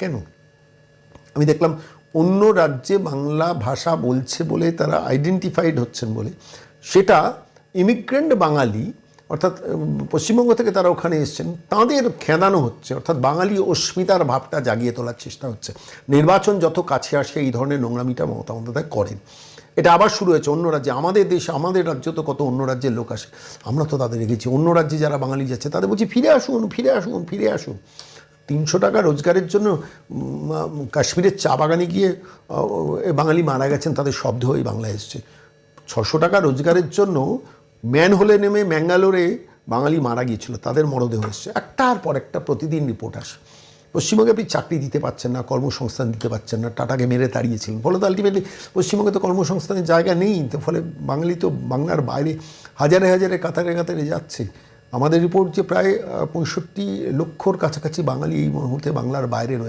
কেন? আমি দেখলাম অন্য রাজ্যে বাংলা ভাষা বলছে বলে তারা আইডেন্টিফাইড হচ্ছেন বলে, সেটা ইমিগ্রেন্ট বাঙালি অর্থাৎ পশ্চিমবঙ্গ থেকে তারা ওখানে এসছেন, তাঁদের খেদানো হচ্ছে, অর্থাৎ বাঙালি অস্মিতার ভাবটা জাগিয়ে তোলার চেষ্টা হচ্ছে। নির্বাচন যত কাছে আসে এই ধরনের নোংরামিটা মমতা বন্দ্যোপাধ্যায় করেন। এটা আবার শুরু হয়েছে অন্য রাজ্যে। আমাদের দেশে, আমাদের রাজ্য তো কত অন্য রাজ্যের লোক আসে, আমরা তো তাদের রেখেছি। অন্য রাজ্যে যারা বাঙালি যাচ্ছে তাদের বলছি ফিরে আসুন, ফিরে আসুন, ফিরে আসুন। 300 টাকা রোজগারের জন্য কাশ্মীরের চা বাগানে গিয়ে বাঙালি মারা গেছেন, তাদের শব্দ হয়ে বাংলায় এসছে। 600 টাকা রোজগারের জন্য ম্যান হলে নেমে ম্যাঙ্গালোরে বাঙালি মারা গিয়েছিল, তাদের মরদেহ এসছে। একটার পর একটা প্রতিদিন রিপোর্ট আসে। পশ্চিমবঙ্গে আপনি চাকরি দিতে পারছেন না, কর্মসংস্থান দিতে পারছেন না, টাটাকে মেরে তাড়িয়েছিলেন, ফলে তো আলটিমেটলি পশ্চিমবঙ্গে তো কর্মসংস্থানের জায়গা নেই। তো ফলে বাঙালি তো বাংলার বাইরে হাজারে হাজারে কাতারে কাতারে যাচ্ছে। আমাদের রিপোর্ট যে প্রায় 65 লক্ষর কাছাকাছি বাঙালি এই মুহূর্তে বাংলার বাইরে রয়েছে।